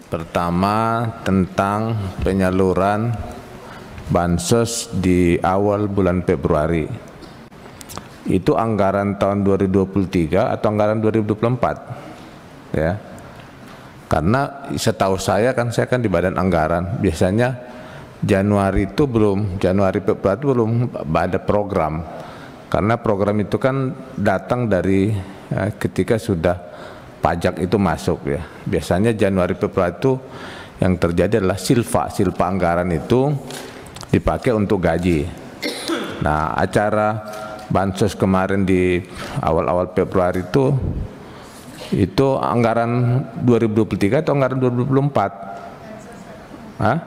Pertama, tentang penyaluran bansos di awal bulan Februari. Itu anggaran tahun 2023 atau anggaran 2024? Ya. Karena setahu saya kan di badan anggaran, biasanya Januari Februari itu belum ada program. Karena program itu kan datang dari ketika sudah pajak itu masuk ya. Biasanya Januari Februari itu yang terjadi adalah silfa anggaran itu dipakai untuk gaji. Nah, acara bansos kemarin di awal-awal Februari itu anggaran 2023 atau anggaran 2024? Hah?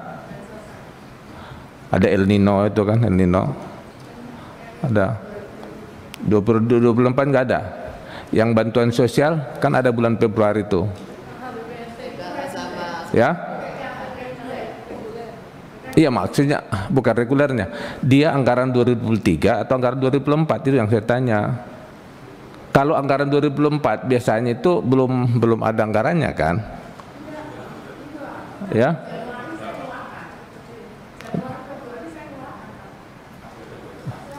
Ada El Nino itu kan, El Nino. Ada 2024 nggak ada. Yang bantuan sosial kan ada bulan Februari itu. Ya? Iya, maksudnya bukan regulernya. Dia anggaran 2023 atau anggaran 2024 itu yang saya tanya. Kalau anggaran 2024 biasanya itu belum ada anggarannya kan? Ya?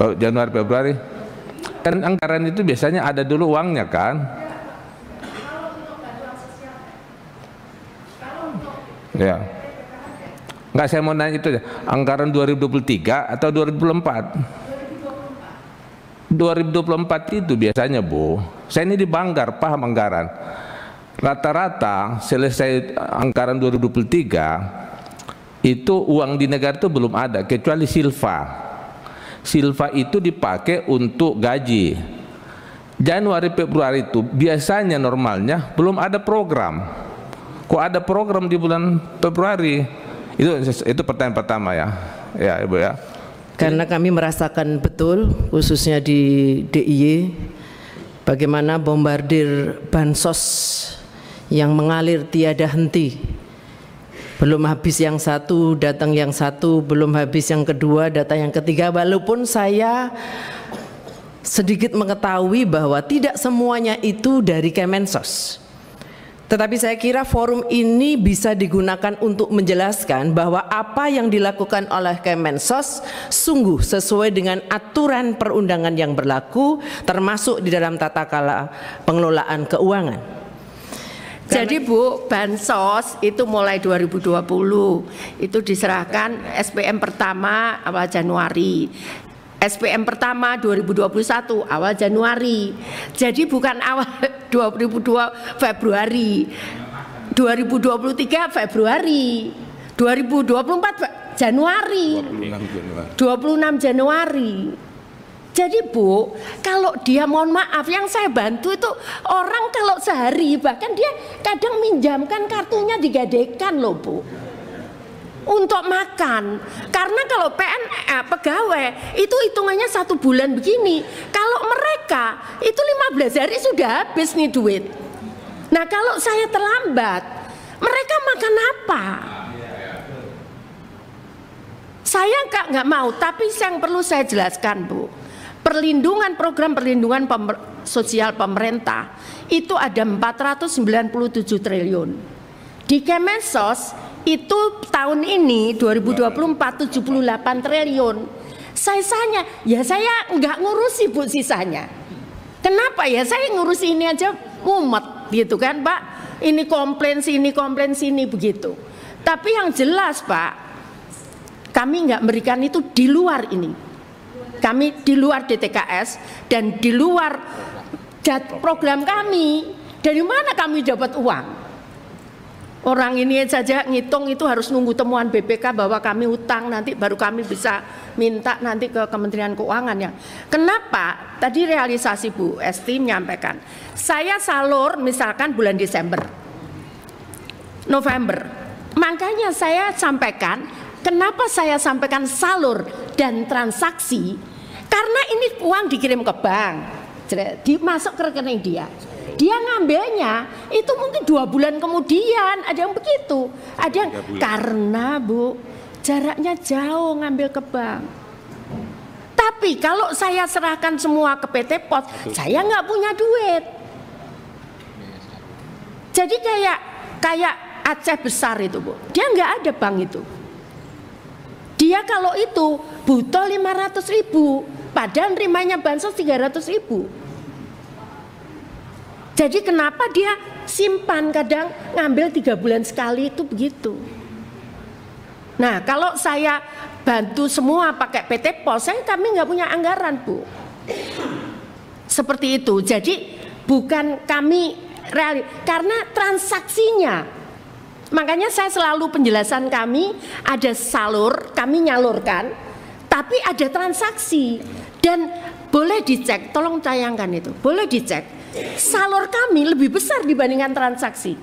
Oh, Januari Februari. Kan anggaran itu biasanya ada dulu uangnya kan? Ya. Enggak, saya mau nanya itu aja. Anggaran 2023 atau 2024? 2024 itu biasanya, Bu. Saya ini di Banggar, paham anggaran. Rata-rata selesai anggaran 2023 itu uang di negara itu belum ada kecuali silfa. Silfa itu dipakai untuk gaji. Januari Februari itu biasanya normalnya belum ada program. Kok ada program di bulan Februari? Itu pertanyaan pertama ya. Ya, Ibu ya. Karena kami merasakan betul khususnya di DIY bagaimana bombardir bansos yang mengalir tiada henti. Belum habis yang satu, datang yang satu, belum habis yang kedua, datang yang ketiga. Walaupun saya sedikit mengetahui bahwa tidak semuanya itu dari Kemensos. Tetapi saya kira forum ini bisa digunakan untuk menjelaskan bahwa apa yang dilakukan oleh Kemensos sungguh sesuai dengan aturan perundangan yang berlaku, termasuk di dalam tata kelola pengelolaan keuangan. Jadi Bu, bansos itu mulai 2020 itu diserahkan SPM pertama awal Januari, SPM pertama 2021 awal Januari. Jadi bukan awal 2022 Februari, 2023 Februari, 2024 Januari, 26 Januari. Jadi Bu, kalau dia, mohon maaf, yang saya bantu itu orang kalau sehari bahkan dia kadang minjamkan kartunya digadekan loh Bu, untuk makan. Karena kalau pegawai itu hitungannya 1 bulan begini. Kalau mereka itu 15 hari sudah habis nih duit. Nah kalau saya terlambat, mereka makan apa? Saya nggak mau, tapi yang perlu saya jelaskan Bu, program perlindungan sosial pemerintah itu ada 497 triliun. Di Kemensos itu tahun ini 2024 78 triliun. Sisanya ya saya nggak ngurusi Bu sisanya. Kenapa ya, saya ngurusi ini aja mumet gitu kan Pak. Ini komplain sini begitu. Tapi yang jelas Pak, kami nggak memberikan itu di luar ini. Kami di luar DTKS dan di luar program kami. Dari mana kami dapat uang? Orang ini saja ngitung itu harus nunggu temuan BPK bahwa kami hutang, nanti baru kami bisa minta nanti ke Kementerian Keuangan ya. Kenapa? Tadi realisasi Bu Esti menyampaikan, saya salur misalkan bulan Desember, November. Makanya saya sampaikan, kenapa saya sampaikan salur dan transaksi? Karena ini uang dikirim ke bank, dimasuk ke rekening dia. Dia ngambilnya itu mungkin 2 bulan kemudian, ada yang begitu, ada yang karena Bu jaraknya jauh ngambil ke bank. Tapi kalau saya serahkan semua ke PT Pos, saya nggak punya duit. Jadi kayak Aceh besar itu Bu, dia nggak ada bank itu. Dia kalau itu butuh 500.000, padahal nerimanya bansos 300.000. Jadi kenapa dia simpan, kadang ngambil 3 bulan sekali itu begitu. Nah kalau saya bantu semua pakai PT Pos, kami nggak punya anggaran Bu. Seperti itu. Jadi bukan kami karena transaksinya. Makanya saya selalu penjelasan kami ada salur, kami nyalurkan, tapi ada transaksi dan boleh dicek, tolong tayangkan itu, boleh dicek. Salur kami lebih besar dibandingkan transaksi.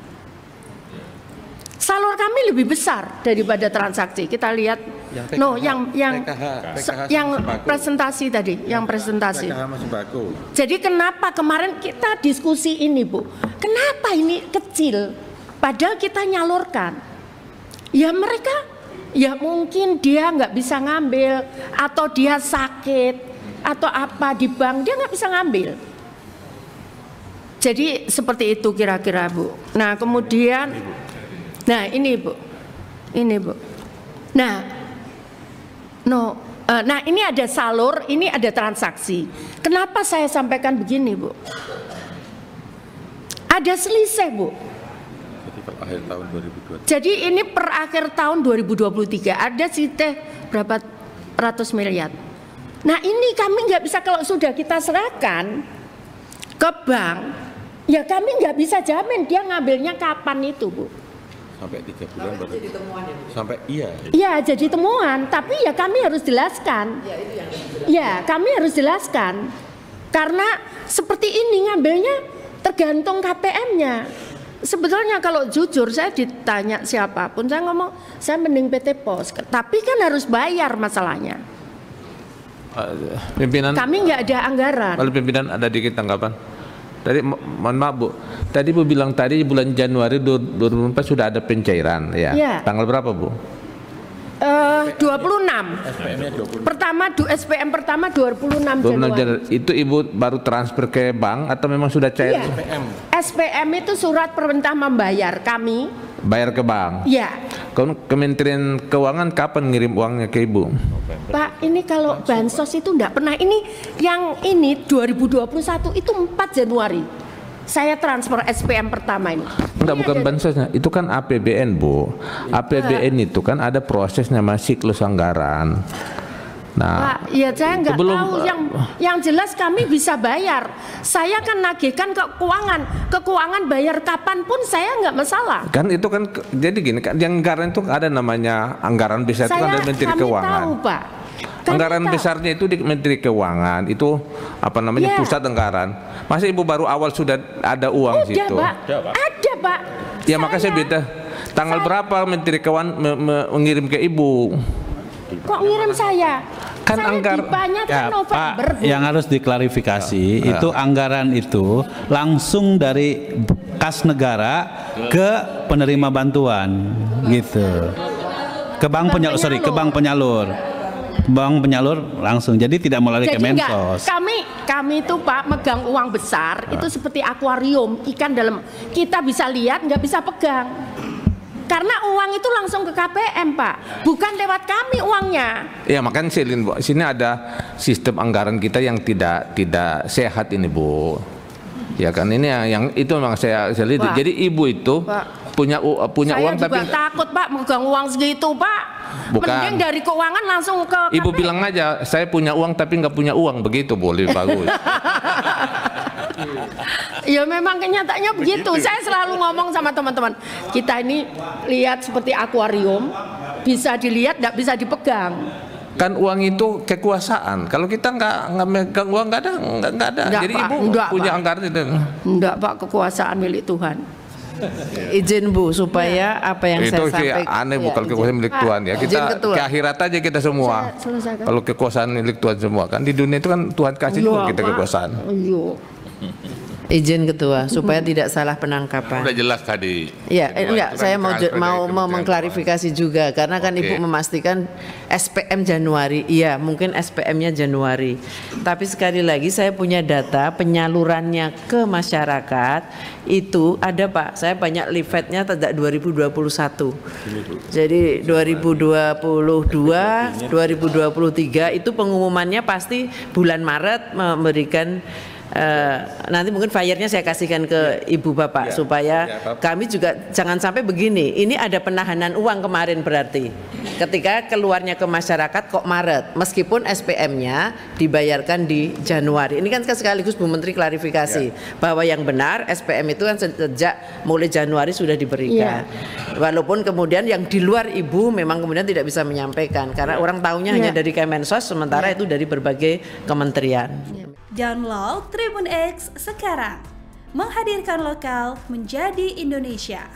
Salur kami lebih besar daripada transaksi. Kita lihat, yang presentasi tadi, yang presentasi. Jadi kenapa kemarin kita diskusi ini Bu? Kenapa ini kecil? Padahal kita nyalurkan, ya mereka, ya mungkin dia nggak bisa ngambil, atau dia sakit, atau apa di bank dia nggak bisa ngambil. Jadi seperti itu kira-kira Bu. Nah kemudian, nah ini Bu, nah ini ada salur, ini ada transaksi. Kenapa saya sampaikan begini Bu? Ada selisih Bu. Akhir tahun 2023. Jadi ini per akhir tahun 2023 ada siteh berapa ratus miliar. Nah ini kami nggak bisa, kalau sudah kita serahkan ke bank, ya kami nggak bisa jamin dia ngambilnya kapan itu Bu. Sampai 3 bulan baru. Sampai iya. Iya jadi temuan, tapi ya kami harus jelaskan. Ya kami harus jelaskan karena seperti ini ngambilnya tergantung KPM-nya. Sebetulnya kalau jujur saya ditanya siapapun, saya ngomong saya mending PT Pos, tapi kan harus bayar masalahnya. Pimpinan, kami nggak ada anggaran. Kalau pimpinan ada dikit tanggapan. Tadi mohon maaf Bu, tadi Bu bilang tadi bulan Januari 2024 sudah ada pencairan ya. Tanggal berapa Bu? 26. Pertama SPM pertama 26 Januari. Itu Ibu baru transfer ke bank atau memang sudah cair? SPM itu surat perintah membayar kami. Bayar ke bank? Iya. Kementerian Keuangan kapan ngirim uangnya ke Ibu? Pak, ini kalau bansos itu enggak pernah. Ini yang ini 2021 itu 4 Januari. Saya transfer SPM pertama ini. Enggak, bukan bansosnya, itu kan APBN Bu. APBN itu kan ada prosesnya, masih siklus anggaran. Nah, Pak, ya saya nggak tahu. Yang jelas kami bisa bayar. Saya kan nagihkan ke keuangan bayar kapanpun saya nggak masalah. Kan itu kan jadi gini kan, yang anggaran itu ada namanya anggaran besar itu kan dari Menteri Keuangan. Tahu Pak. Anggaran besarnya itu di Menteri Keuangan, itu apa namanya pusat anggaran. Masa Ibu baru awal sudah ada uang situ? Ada Pak. Ya makanya saya beda. Tanggal berapa Menteri Keuangan mengirim ke Ibu? Kok ngirim saya? Kan anggaran ya, Pak, yang harus diklarifikasi itu anggaran itu langsung dari kas negara ke penerima bantuan gitu. Ke bank penyalur. Bank penyalur langsung, jadi tidak melalui Kemensos. Kami itu Pak megang uang besar itu seperti akuarium ikan dalam, kita bisa lihat nggak bisa pegang karena uang itu langsung ke KPM Pak, bukan lewat kami uangnya. Ya makanya sini ada sistem anggaran kita yang tidak sehat ini Bu. Ya kan ini yang itu memang saya lihat. Jadi Ibu itu punya uang tapi saya juga takut Pak megang uang segitu Pak. Bukan. Mending dari keuangan langsung ke KPM. Ibu bilang aja saya punya uang tapi nggak punya uang, begitu boleh bagus. Ya memang kenyataannya begitu. Saya selalu ngomong sama teman-teman, kita ini lihat seperti akuarium, bisa dilihat nggak bisa dipegang. Kan uang itu kekuasaan. Kalau kita nggak megang uang nggak ada. Enggak, jadi Pak, Ibu punya anggaran itu. Enggak Pak, kekuasaan milik Tuhan. Izin Bu supaya apa yang itu saya sampaikan. Itu aneh bukan kekuasaan milik Tuhan ya. Kita ke akhirat aja kita semua. Kalau kekuasaan milik Tuhan semua kan di dunia itu kan Tuhan kasih juga kita kekuasaan. Izin Ketua supaya tidak salah penangkapan. Udah jelas tadi. Ya, enggak, saya mau Kementerian mengklarifikasi juga karena kan Ibu memastikan SPM Januari. Iya, mungkin SPM-nya Januari. Tapi sekali lagi saya punya data penyalurannya ke masyarakat itu ada, Pak. Saya banyak leafletnya sejak 2021. Jadi 2022, 2023 itu pengumumannya pasti bulan Maret memberikan nanti mungkin flyernya saya kasihkan ke Ibu Bapak supaya kami juga jangan sampai begini. Ini ada penahanan uang kemarin berarti ketika keluarnya ke masyarakat kok Maret meskipun SPM-nya dibayarkan di Januari. Ini kan sekaligus Bu Menteri klarifikasi bahwa yang benar SPM itu kan sejak mulai Januari sudah diberikan. Walaupun kemudian yang di luar Ibu memang kemudian tidak bisa menyampaikan karena orang tahunya hanya dari Kemensos sementara itu dari berbagai kementerian. Download Tribun X sekarang, menghadirkan lokal menjadi Indonesia.